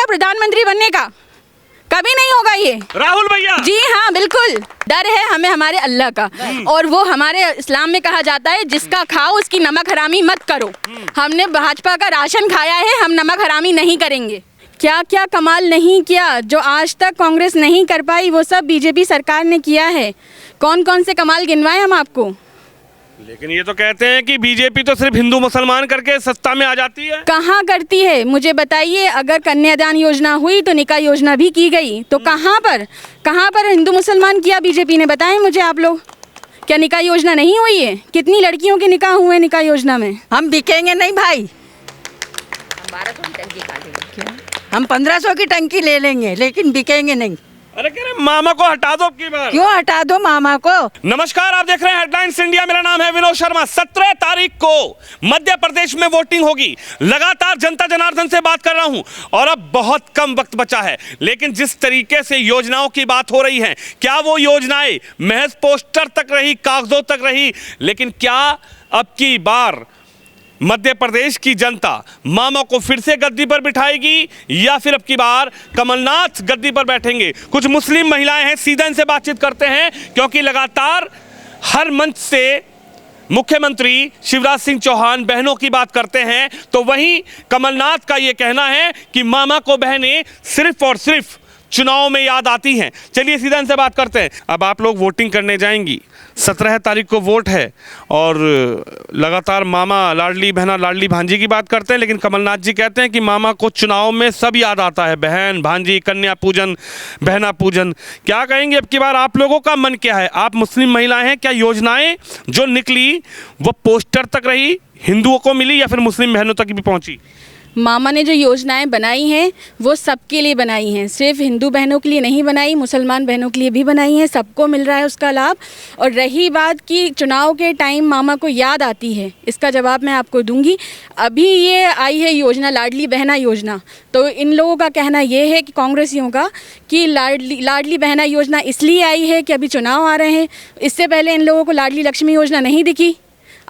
मिलेगा प्रधानमंत्री बनने का, कभी नहीं होगा ये। राहुल भैया जी हाँ बिल्कुल, डर है हमें हमारे अल्लाह का, और वो हमारे इस्लाम में कहा जाता है जिसका खाओ उसकी नमक हरामी मत करो। हमने भाजपा का राशन खाया है, हम नमक हरामी नहीं करेंगे। क्या क्या कमाल नहीं किया, जो आज तक कांग्रेस नहीं कर पाई वो सब बीजेपी सरकार ने किया है। कौन कौन से कमाल गिनवाएं हम आपको। लेकिन ये तो कहते हैं कि बीजेपी तो सिर्फ हिंदू मुसलमान करके सत्ता में आ जाती है। कहाँ करती है मुझे बताइए। अगर कन्यादान योजना हुई तो निकाह योजना भी की गई, तो कहाँ पर हिंदू मुसलमान किया बीजेपी ने, बताएं मुझे आप लोग। क्या निकाह योजना नहीं हुई है? कितनी लड़कियों के निकाह हुए निकाह योजना में? हम बिकेंगे नहीं भाई, हम 1500 की टंकी ले लेंगे लेकिन बिकेंगे नहीं। अरे कह रहे मामा को हटा दो अब की बार। क्यों हटा दो मामा को? नमस्कार, आप देख रहे हैं हेडलाइंस इंडिया। मेरा नाम है विनोद शर्मा। 17 तारीख को मध्य प्रदेश में वोटिंग होगी। लगातार जनता जनार्दन से बात कर रहा हूं और अब बहुत कम वक्त बचा है, लेकिन जिस तरीके से योजनाओं की बात हो रही है, क्या वो योजनाएं महज पोस्टर तक रही, कागजों तक रही, लेकिन क्या अब की बार मध्य प्रदेश की जनता मामा को फिर से गद्दी पर बिठाएगी या फिर अब की बार कमलनाथ गद्दी पर बैठेंगे? कुछ मुस्लिम महिलाएं हैं, सीधा इनसे बातचीत करते हैं, क्योंकि लगातार हर मंच से मुख्यमंत्री शिवराज सिंह चौहान बहनों की बात करते हैं, तो वहीं कमलनाथ का ये कहना है कि मामा को बहनें सिर्फ और सिर्फ चुनाव में याद आती हैं। चलिए सीधा इनसे बात करते हैं। अब आप लोग वोटिंग करने जाएंगी, 17 तारीख को वोट है और लगातार मामा लाडली बहना लाडली भांजी की बात करते हैं, लेकिन कमलनाथ जी कहते हैं कि मामा को चुनाव में सब याद आता है, बहन भांजी, कन्या पूजन, बहना पूजन। क्या कहेंगे अब की बार आप लोगों का मन क्या है? आप मुस्लिम महिलाएं हैं, क्या योजनाएं जो निकली वो पोस्टर तक रही, हिंदुओं को मिली या फिर मुस्लिम बहनों तक भी पहुंची? मामा ने जो योजनाएं बनाई हैं वो सबके लिए बनाई हैं, सिर्फ हिंदू बहनों के लिए नहीं बनाई, मुसलमान बहनों के लिए भी बनाई हैं, सबको मिल रहा है उसका लाभ। और रही बात कि चुनाव के टाइम मामा को याद आती है, इसका जवाब मैं आपको दूंगी। अभी ये आई है योजना लाडली बहना योजना, तो इन लोगों का कहना ये है कि कांग्रेसियों का कि लाडली बहना योजना इसलिए आई है कि अभी चुनाव आ रहे हैं। इससे पहले इन लोगों को लाडली लक्ष्मी योजना नहीं दिखी,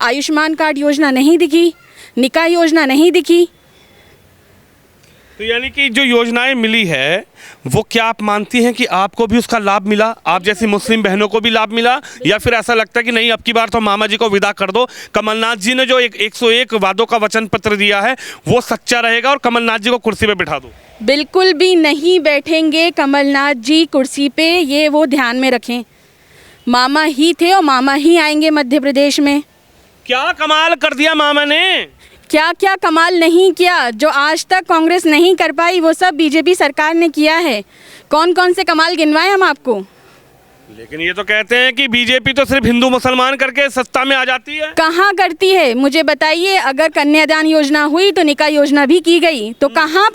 आयुष्मान कार्ड योजना नहीं दिखी, निकाह योजना नहीं दिखी। तो यानी कि जो योजनाएं मिली है वो क्या आप मानती हैं कि आपको भी उसका लाभ मिला, आप जैसी मुस्लिम बहनों को भी लाभ मिला, या फिर ऐसा लगता है कि नहीं अब की बार तो मामा जी को विदा कर दो, कमलनाथ जी ने जो 101 वादों का वचन पत्र दिया है वो सच्चा रहेगा और कमलनाथ जी को कुर्सी पे बिठा दो? बिल्कुल भी नहीं बैठेंगे कमलनाथ जी कुर्सी पे, ये वो ध्यान में रखें। मामा ही थे और मामा ही आएंगे मध्य प्रदेश में। क्या कमाल कर दिया मामा ने, क्या क्या कमाल नहीं किया, जो आज तक कांग्रेस नहीं कर पाई वो सब बीजेपी सरकार ने किया है। कौन कौन से कमाल गिनवाएं हम आपको। लेकिन ये तो कहते हैं कि बीजेपी तो सिर्फ हिंदू मुसलमान करके सत्ता में आ जाती है। कहाँ करती है मुझे बताइए। अगर कन्यादान योजना हुई तो निकाह योजना भी की गई, तो कहाँ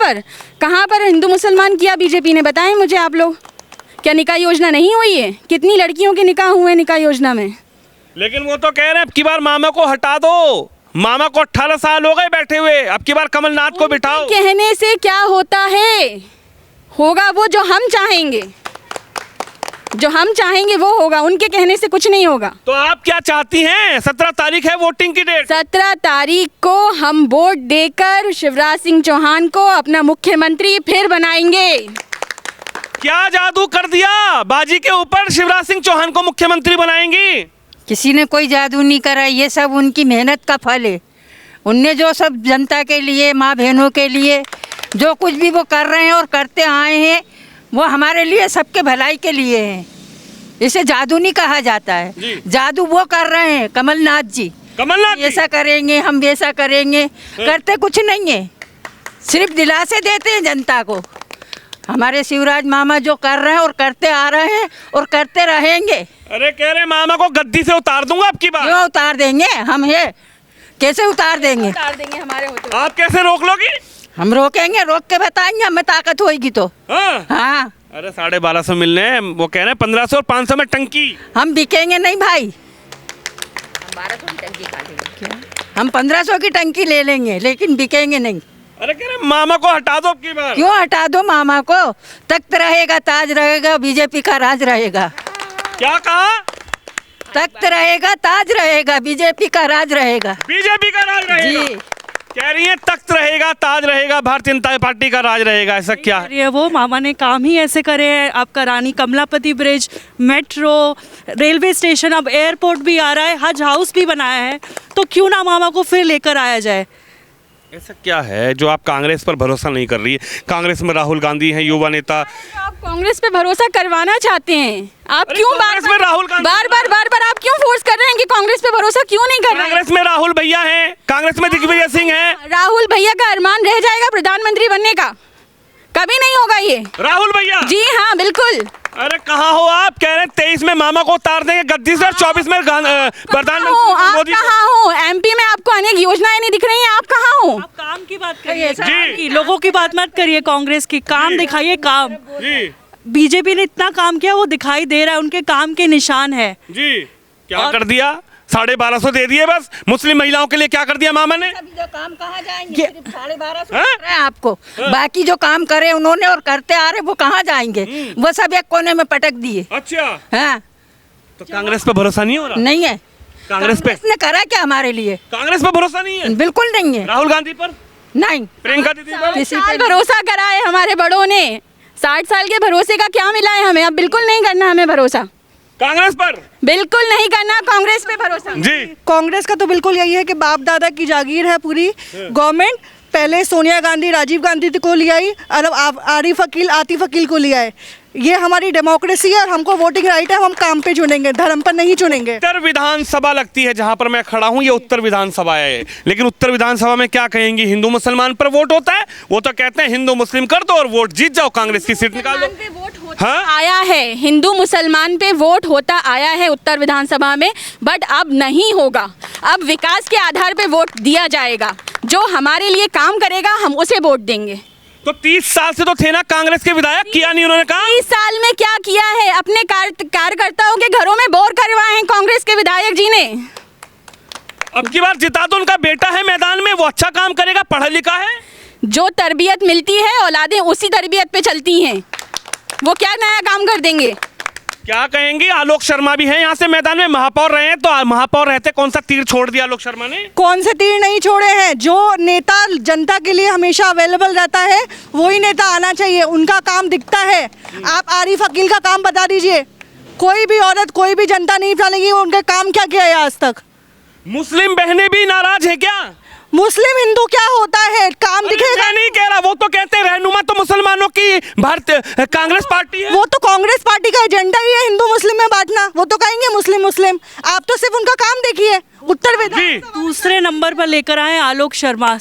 पर हिंदू मुसलमान किया बीजेपी ने, बताएं मुझे आप लोग। क्या निकाह योजना नहीं हुई है? कितनी लड़कियों के निकाह हुए निकाह योजना में? लेकिन वो तो कह रहे हैं अब की बार मामा को हटा दो, मामा को 18 साल हो गए बैठे हुए, अब की बार कमलनाथ को बिठाओ। कहने से क्या होता है, होगा वो जो हम चाहेंगे, जो हम चाहेंगे वो होगा, उनके कहने से कुछ नहीं होगा। तो आप क्या चाहती हैं? 17 तारीख है वोटिंग की डेट। 17 तारीख को हम वोट देकर शिवराज सिंह चौहान को अपना मुख्यमंत्री फिर बनाएंगे। क्या जादू कर दिया बाजी के ऊपर, शिवराज सिंह चौहान को मुख्यमंत्री बनाएंगी? किसी ने कोई जादू नहीं करा, ये सब उनकी मेहनत का फल है। उनने जो सब जनता के लिए, माँ बहनों के लिए जो कुछ भी वो कर रहे हैं और करते आए हैं, वो हमारे लिए, सबके भलाई के लिए हैं। इसे जादू नहीं कहा जाता है, जादू वो कर रहे हैं कमलनाथ जी। कमलनाथ ऐसा करेंगे, हम वैसा करेंगे, करते कुछ नहीं है, सिर्फ दिलासे देते हैं जनता को। हमारे शिवराज मामा जो कर रहे हैं और करते आ रहे हैं और करते रहेंगे। अरे कह रहे मामा को गद्दी से उतार दूंगा अब की बार। क्यों उतार देंगे, हम है, कैसे उतार देंगे? उतार देंगे हमारे होते। आप कैसे रोक लोगी? हम रोकेंगे, रोक के बताएंगे, हमें ताकत होगी तो। हाँ। अरे 1250 मिलने हैं, वो कह रहे हैं 1500 और 500 में टंकी। हम बिकेंगे नहीं भाई, हम 1500 की टंकी ले लेंगे लेकिन बिकेंगे नहीं। अरे कह रहे मामा को हटा दो अब की बार। क्यों हटा दो मामा को? तख्त रहेगा, ताज रहेगा, बीजेपी का राज रहेगा। क्या कहा? तख्त रहेगा, ताज रहेगा, बीजेपी का राज रहेगा। बीजेपी का राज रहेगा। जी। कह रही है तख्त रहेगा, ताज रहेगा, भारतीय जनता पार्टी का राज रहेगा, ऐसा क्या है? ये वो मामा ने काम ही ऐसे करे हैं। आपका Rani Kamlapati bridge, metro, railway station, अब एयरपोर्ट भी आ रहा है, हज हाउस भी बनाया है, तो क्यों ना मामा को फिर लेकर आया जाए। ऐसा क्या है जो आप कांग्रेस पर भरोसा नहीं कर रही है? कांग्रेस में राहुल गांधी हैं, युवा नेता। आप कांग्रेस पे भरोसा करवाना चाहते हैं, आप अरे क्यों कांग्रेस में राहुल गांधी- बार बार आप क्यों फोर्स कर रहे हैं कि कांग्रेस पे भरोसा क्यों नहीं कर रहे हैं? कांग्रेस में राहुल भैया हैं, कांग्रेस में दिग्विजय सिंह हैं। राहुल भैया का अरमान रह जाएगा प्रधानमंत्री बनने का, कभी नहीं होगा ये। राहुल भैया जी हाँ बिल्कुल। अरे कहाँ हो आप? कह रहे हैं 23 में मामा को उतार देंगे गद्दी से और 24 में आप प्रधानमंत्री मोदी को। कहाँ हो? एमपी में आपको अनेक योजनाएं नहीं दिख रही हैं, आप कहाँ हो? आप काम की बात करिए, जी। काम की, लोगों की बात मत करिए, कांग्रेस की काम दिखाइए, काम। जी बीजेपी ने इतना काम किया, वो दिखाई दे रहा है, उनके काम के निशान है। जी क्या और- कर दिया? 1250 दे दिए बस। मुस्लिम महिलाओं के लिए क्या कर दिया मामा ने? अभी जो काम कहाँ जाएंगे? सिर्फ 1250 हाँ? कर रहे हैं आपको। बाकी जो काम करे उन्होंने और करते आ रहे वो कहाँ जाएंगे? वो सब एक कोने में पटक दिए। अच्छा, हाँ, तो कांग्रेस पे भरोसा नहीं हो रहा? नहीं है। कांग्रेस पे ने करा क्या हमारे लिए? कांग्रेस पे भरोसा नहीं है? बिल्कुल नहीं है। राहुल गांधी पर, नहीं, प्रियंका दीदी पर? किसी साल पे भरोसा करा है हमारे बड़ों ने, 60 साल के भरोसे का क्या मिला है हमें? अब बिल्कुल नहीं करना हमें भरोसा, कांग्रेस पर बिल्कुल नहीं करना कांग्रेस पे भरोसा। जी कांग्रेस का तो बिल्कुल यही है कि बाप दादा की जागीर है पूरी गवर्नमेंट। पहले सोनिया गांधी, राजीव गांधी को लिया आई, अब आरिफ अकील, आतिफ अकील को लिया है। ये हमारी डेमोक्रेसी है और हमको वोटिंग राइट है, हम काम पे चुनेंगे, धर्म पर नहीं चुनेंगे। उत्तर विधानसभा लगती है जहां पर मैं खड़ा हूं, ये उत्तर विधानसभा है। लेकिन उत्तर विधानसभा में क्या कहेंगी? हिंदू मुसलमान पर वोट होता है, वो तो कहते हैं हिंदू मुस्लिम कर दो और वोट जीत जाओ, कांग्रेस की सीट निकाल दो। पे वोट होता हाँ? आया है, हिंदू मुसलमान पे वोट होता आया है उत्तर विधानसभा में, बट अब नहीं होगा। अब विकास के आधार पे वोट दिया जाएगा, जो हमारे लिए काम करेगा हम उसे वोट देंगे। तो 30 साल से तो थे ना कांग्रेस के विधायक, किया नहीं उन्होंने काम? 30 साल में क्या किया है? अपने कार्यकर्ताओं के घरों में बोर करवाए हैं कांग्रेस के विधायक जी ने। अब की बार जिता दो, उनका बेटा है मैदान में, वो अच्छा काम करेगा, पढ़ा लिखा है। जो तरबियत मिलती है औलादें उसी तरबियत पे चलती हैं, वो क्या नया काम कर देंगे? क्या कहेंगी? आलोक शर्मा भी हैं यहाँ से मैदान में, महापौर रहे हैं, तो महापौर रहते कौन सा तीर छोड़ दिया आलोक शर्मा ने? कौन से तीर नहीं छोड़े हैं? जो नेता जनता के लिए हमेशा अवेलेबल रहता है वही नेता आना चाहिए, उनका काम दिखता है। आप आरिफ अकील का काम बता दीजिए, कोई भी औरत, कोई भी जनता नहीं जानेगी उनका काम क्या किया है आज तक। मुस्लिम बहनें भी नाराज हैं क्या? मुस्लिम हिंदू क्या होता है? काम दिखेगा। मैं नहीं कह रहा, वो तो कहते हैं रहनुमा तो मुसलमानों की भारतीय कांग्रेस पार्टी है। वो तो कांग्रेस पार्टी का एजेंडा ही है हिंदू मुस्लिम में बांटना, वो तो कहेंगे मुस्लिम मुस्लिम। आप तो सिर्फ उनका काम देखिए। उत्तर विधानसभा दूसरे नंबर पर लेकर आए आलोक शर्मा,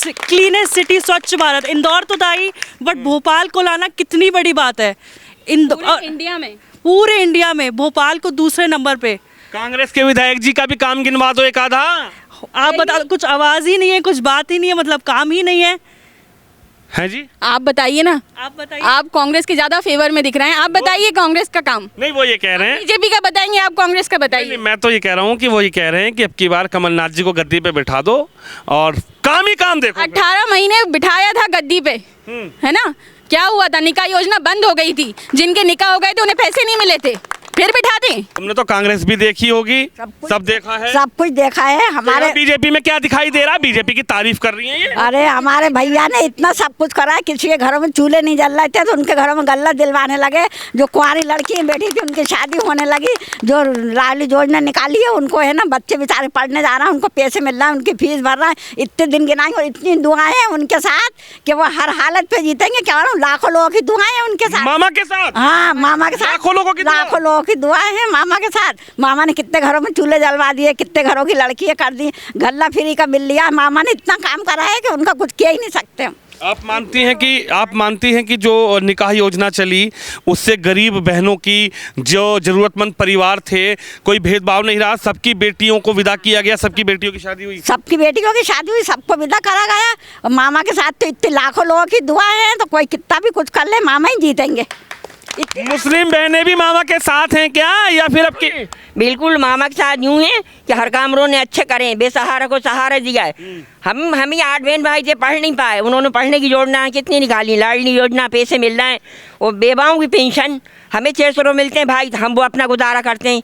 क्लीनेस्ट सिटी, स्वच्छ भारत। इंदौर तो था ही, बट भोपाल को लाना कितनी बड़ी बात है। इंडिया में, पूरे इंडिया में भोपाल को दूसरे नंबर पे। कांग्रेस के विधायक जी का भी काम गिनवा दो एक आधा। आप बता, कुछ आवाज ही नहीं है, कुछ बात ही नहीं है, मतलब काम ही नहीं है जी? आप बताइए ना। आप बताइए। आप कांग्रेस के ज्यादा फेवर में दिख रहे हैं, आप बताइए कांग्रेस का काम। नहीं, वो ये कह रहे हैं। बीजेपी का बताएंगे, आप कांग्रेस का नहीं, बताइए। मैं तो ये कह रहा हूँ कि वो ये कह रहे हैं कि अब की बार कमलनाथ जी को गद्दी पे बिठा दो और काम ही काम देखो। 18 महीने बिठाया था गद्दी पे, है ना? क्या हुआ था? निकाह योजना बंद हो गई थी, जिनके निकाह हो गए थे उन्हें पैसे नहीं मिले थे, फिर बिठा दें। तुमने तो कांग्रेस भी देखी होगी, सब देखा है। सब कुछ देखा है हमारे। बीजेपी में क्या दिखाई दे रहा है? बीजेपी की तारीफ कर रही है ये। अरे हमारे भैया ने इतना सब कुछ करा है, किसी के घरों में चूल्हे नहीं जल रहे थे तो उनके घरों में गल्ला दिलवाने लगे। जो कुंवारी लड़की बैठी थी उनकी शादी होने लगी। जो लाडली योजना निकाली है उनको, है ना, बच्चे बेचारे पढ़ने जा रहे हैं, उनको पैसे मिल रहा है, उनकी फीस भर रहा है। इतने दिन गिनाएंगे और इतनी दुआएं हैं उनके साथ कि वो हर हालत पे जीतेंगे। क्या मालूम, लाखों लोगों की दुआएं हैं उनके साथ। मामा के साथ? हाँ, मामा के साथ लाखों लोगों की दुआ? लाखों लोगों की दुआएं हैं मामा के साथ। मामा ने कितने घरों में चूल्हे जलवा दिए, कितने घरों की लड़कियां कर दी, गल्ला फ्री का बिल लिया। मामा ने इतना काम करा है कि उनका कुछ किया ही नहीं सकते। आप मानती हैं कि जो निकाह योजना चली उससे गरीब बहनों की, जो जरूरतमंद परिवार थे, कोई भेदभाव नहीं रहा, सबकी बेटियों को विदा किया गया, सबकी बेटियों की शादी हुई? सबकी बेटियों की शादी हुई, सबको विदा करा गया। और मामा के साथ तो इतने लाखों लोगों की दुआएं हैं, तो कोई कितना भी कुछ कर ले मामा ही जीतेंगे। मुस्लिम बहनें भी मामा के साथ हैं क्या, या फिर अब की? बिल्कुल मामा के साथ यूँ है कि हर काम उन्होंने अच्छे करे, बेसहारा को सहारा दिया है। हम ही 8 बहन भाई थे, पढ़ नहीं पाए, उन्होंने पढ़ने की योजना कितनी निकाली। लाडली योजना, पैसे मिल रहे हैं, और बेवाओं की पेंशन हमें 600 मिलते हैं भाई, हम वो अपना गुजारा करते हैं।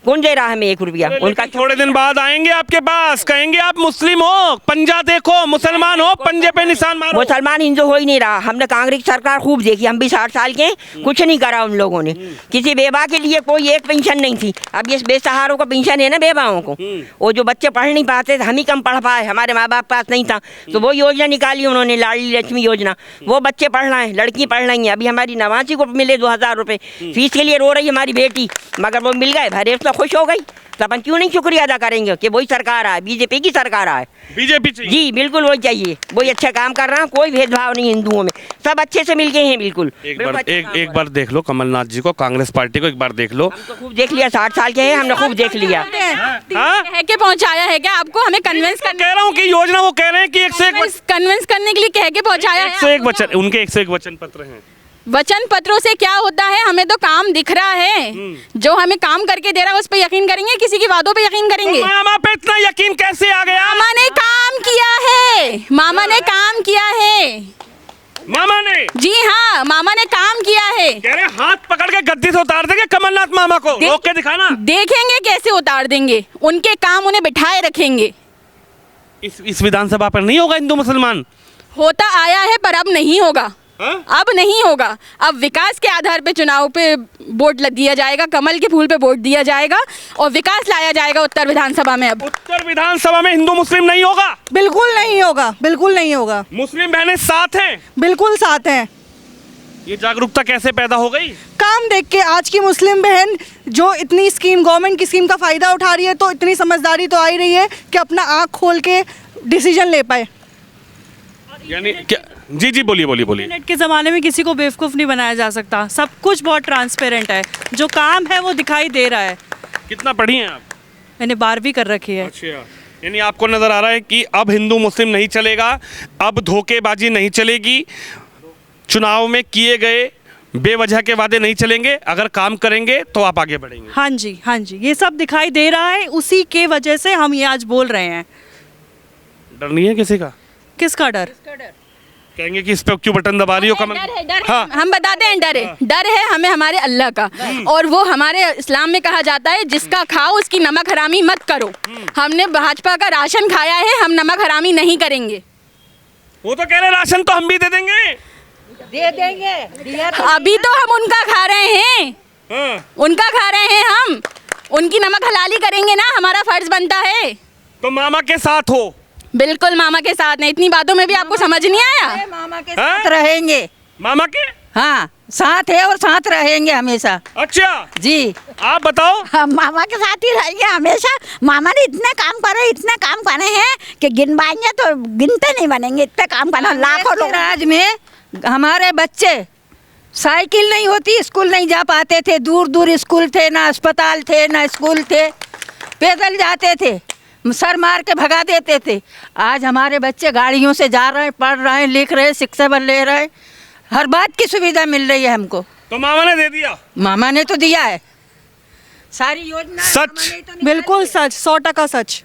कौन दे रहा है हमें 1 रुपया? उनका थोड़े दिन बाद आएंगे आपके पास, कहेंगे आप मुस्लिम हो, पंजा देखो, मुसलमान हो, पंजे पे निशान मारो। मुसलमान हिंदू हो ही नहीं रहा। हमने कांग्रेस सरकार खूब देखी, हम भी 60 साल के, कुछ नहीं करा उन लोगों ने। किसी बेवा के लिए कोई एक पेंशन नहीं थी। अब ये बेसहारों का पेंशन है ना बेवाओं को, वो जो बच्चे पढ़ नहीं पाते थे, हम ही कम पढ़ पाए, हमारे माँ बाप पास नहीं था, तो वो योजना निकाली उन्होंने, लाडली लक्ष्मी योजना। वो बच्चे पढ़ रहे हैं, लड़की पढ़ रही हैं। अभी हमारी नवासी को मिले 2000 रुपये, फीस के लिए रो रही हमारी बेटी, मगर वो मिल गए, भरे तो खुश हो गई। तो अपन क्यों नहीं शुक्रिया अदा करेंगे कि वही सरकार आए, बीजेपी की सरकार आए। बीजेपी चाहिए। जी बिल्कुल वही चाहिए, वही अच्छा काम कर रहा है, कोई भेदभाव नहीं हिंदुओं में, सब अच्छे से मिल गए हैं। बिल्कुल एक बार देख लो कमलनाथ जी को, कांग्रेस पार्टी को एक बार देख लो। हम तो खूब देख लिया, 60 साल के हैं, हमने खूब देख लिया। कह के पहुंचाया है क्या आपको? हमें कन्विंस कह रहा हूँ कि योजना वो कह रहे हैं कि 101 कन्विंस करने के लिए कह के पहुंचाया है। 101 वचन, उनके 101 वचन पत्र हैं। वचन पत्रों से क्या होता है? हमें तो काम दिख रहा है, जो हमें काम करके दे रहा है उस पे यकीन करेंगे, किसी की बातों पे यकीन करेंगे? तो मामा पे इतना यकीन कैसे आ गया? मामा ने काम किया है, मामा ने काम किया है। मामा ने? जी हाँ, मामा ने काम किया है। कह रहे हाथ पकड़ के गद्दी से उतार देंगे कमलनाथ मामा को, रोक के दिखाना। देखेंगे कैसे उतार देंगे, उनके काम उन्हें बिठाए रखेंगे। इस विधानसभा पर नहीं होगा हिंदू मुसलमान? होता आया है पर अब नहीं होगा। अब नहीं होगा। अब विकास के आधार पे चुनाव पे वोट दिया जाएगा, कमल के फूल पे वोट दिया जाएगा और विकास लाया जाएगा उत्तर विधानसभा में। अब उत्तर विधानसभा में हिंदू मुस्लिम नहीं होगा? बिल्कुल नहीं होगा, बिल्कुल नहीं होगा। मुस्लिम बहनें साथ हैं? बिल्कुल साथ हैं। ये जागरूकता कैसे पैदा हो गई? काम देख के आज की मुस्लिम बहन जो इतनी स्कीम, गवर्नमेंट की स्कीम का फायदा उठा रही है, तो इतनी समझदारी तो आ ही रही है कि अपना आँख खोल के डिसीजन ले पाए। यानी क्या? जी जी बोलिए बोलिए बोलिए। इंटरनेट के ज़माने में किसी को बेवकूफ़ नहीं बनाया जा सकता, सब कुछ बहुत ट्रांसपेरेंट है, जो काम है वो दिखाई दे रहा है। कितना पढ़ी हैं आप? मैंने 12वीं कर रखी है। अच्छा, यानी आपको नज़र आ रहा है कि अब हिंदू मुस्लिम नहीं चलेगा, अब धोखेबाजी नहीं चलेगी, चुनाव में किए गए बेवजह के वादे नहीं चलेंगे, अगर काम करेंगे तो आप आगे बढ़ेंगे। हाँ जी, हाँ जी, ये सब दिखाई दे रहा है, उसी के वजह से हम ये आज बोल रहे हैं। डर नहीं है किसी का? किसका डर? कहेंगे कि इस पे क्यों बटन दबा रही हो कमल? डर है। हम बताते हैं डर है। डर है हमें हमारे अल्लाह का, और वो हमारे इस्लाम में कहा जाता है जिसका खाओ उसकी नमक हरामी मत करो। हमने भाजपा का राशन खाया है, हम नमक हरामी नहीं करेंगे। वो तो कह रहे राशन तो हम भी दे देंगे। दे देंगे, अभी तो हम उनका खा रहे हैं, उनका खा रहे हैं हम, उनकी नमक हलाली करेंगे ना, हमारा फर्ज बनता है। तो मामा के साथ हो? बिल्कुल मामा के साथ नहीं, इतनी बातों में भी आपको समझ नहीं आया? मामा के साथ रहेंगे। मामा के? हाँ, साथ है और साथ रहेंगे हमेशा। अच्छा जी, आप बताओ। हम मामा के साथ ही रहेंगे हमेशा। मामा ने इतने काम करे, इतने काम करे हैं कि गिनवाएंगे तो गिनते नहीं बनेंगे, इतने काम करे लाखों लोग। राज में हमारे बच्चे साइकिल नहीं होती, स्कूल नहीं जा पाते थे, दूर दूर स्कूल थे, ना अस्पताल थे ना स्कूल थे, पैदल जाते थे, सर मार के भगा देते थे। आज हमारे बच्चे गाड़ियों से जा रहे हैं, पढ़ रहे हैं, लिख रहे हैं, शिक्षा ले रहे हैं, हर बात की सुविधा मिल रही है हमको। तो मामा ने दे दिया? मामा ने तो दिया है सारी योजना। सच? बिल्कुल सच, 100% सच।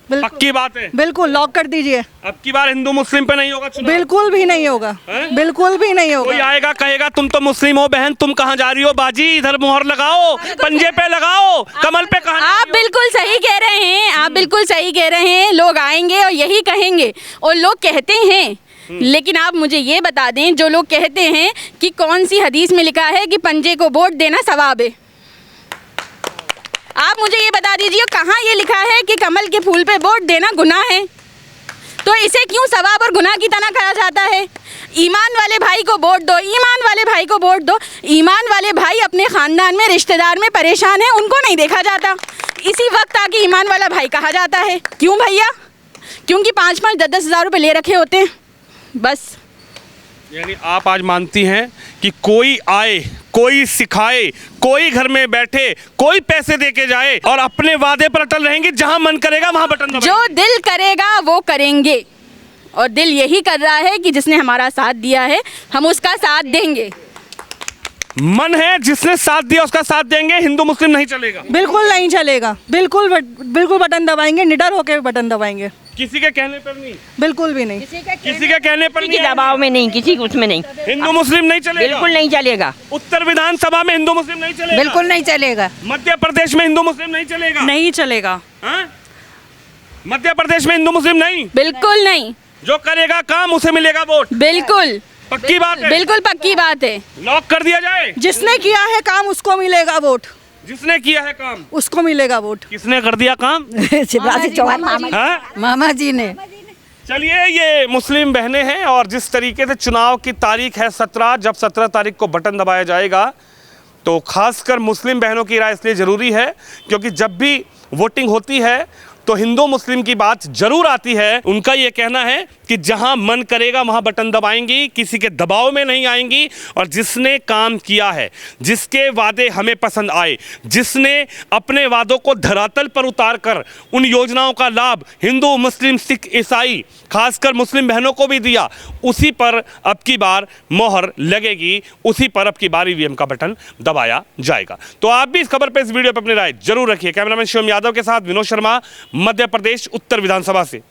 बिल्कुल। पक्की बात है? बिल्कुल लॉक कर दीजिए। अब की बार हिंदू मुस्लिम पे नहीं होगा चुनाव? बिल्कुल भी नहीं होगा, बिल्कुल भी नहीं कोई होगा। आएगा कहेगा तुम तो मुस्लिम हो बहन, तुम कहाँ जा रही हो बाजी, इधर मुहर लगाओ, पंजे पे लगाओ, कमल पे कहाँ? आप बिल्कुल सही कह रहे हैं, आप बिल्कुल सही कह रहे हैं। लोग आएंगे और यही कहेंगे, और लोग कहते हैं। लेकिन आप मुझे ये बता दें, जो लोग कहते हैं कि कौन सी हदीस में लिखा है कि पंजे को वोट देना सवाब है, आप मुझे ये बता दीजिए कहाँ ये लिखा है कि कमल के फूल पे वोट देना गुनाह है? तो इसे क्यों सवाब और गुनाह की तरह कहा जाता है? ईमान वाले भाई को वोट दो, ईमान वाले भाई को वोट दो। ईमान वाले भाई अपने ख़ानदान में, रिश्तेदार में परेशान है, उनको नहीं देखा जाता, इसी वक्त आके ईमान वाला भाई कहा जाता है। क्यों भैया? क्योंकि 5-5, 10-10 हज़ार रुपये ले रखे होते हैं, बस। यानी आप आज मानती हैं कि कोई आए, कोई सिखाए, कोई घर में बैठे, कोई पैसे दे के जाए और अपने वादे पर अटल रहेंगे, जहां मन करेगा वहां बटन दबाएंगे। जो दिल करेगा वो करेंगे, और दिल यही कर रहा है कि जिसने हमारा साथ दिया है हम उसका साथ देंगे। मन है जिसने साथ दिया उसका साथ देंगे, हिंदू मुस्लिम नहीं चलेगा। बिल्कुल नहीं चलेगा, बिल्कुल बिल्कुल बटन दबाएंगे, निडर होकर बटन दबाएंगे, किसी के कहने पर नहीं, बिल्कुल भी नहीं, किसी के कहने पर किसी नहीं, दबाव में नहीं, किसी उसमें नहीं, हिंदू मुस्लिम नहीं चलेगा, बिल्कुल नहीं चलेगा, उत्तर विधानसभा में हिंदू मुस्लिम नहीं चलेगा, बिल्कुल नहीं चलेगा, मध्य प्रदेश में हिंदू मुस्लिम नहीं चलेगा, नहीं चलेगा, हाँ? मध्य प्रदेश में हिंदू मुस्लिम नहीं, बिल्कुल नहीं, जो करेगा काम उसे मिलेगा वोट, बिल्कुल पक्की बात है, बिल्कुल पक्की बात है। लॉक कर दिया जाए, जिसने किया है काम उसको मिलेगा वोट, जिसने किया है काम उसको मिलेगा वोट। किसने कर दिया काम? शिवराज सिंह चौहान हाँ? मामा जी ने। चलिए, ये मुस्लिम बहनें हैं और जिस तरीके से चुनाव की तारीख है 17, जब 17 तारीख को बटन दबाया जाएगा तो खासकर मुस्लिम बहनों की राय इसलिए ज़रूरी है क्योंकि जब भी वोटिंग होती है तो हिंदू मुस्लिम की बात जरूर आती है। उनका ये कहना है कि जहां मन करेगा वहां बटन दबाएंगी, किसी के दबाव में नहीं आएंगी और जिसने काम किया है, जिसके वादे हमें पसंद आए, जिसने अपने वादों को धरातल पर उतार कर उन योजनाओं का लाभ हिंदू मुस्लिम सिख ईसाई खासकर मुस्लिम बहनों को भी दिया, उसी पर अब की बार मोहर लगेगी, उसी पर अब की बार ईवीएम का बटन दबाया जाएगा। तो आप भी इस खबर पर, इस वीडियो पर अपनी राय जरूर रखिए। कैमरामैन शिवम यादव के साथ विनोद शर्मा, मध्य प्रदेश उत्तर विधानसभा से।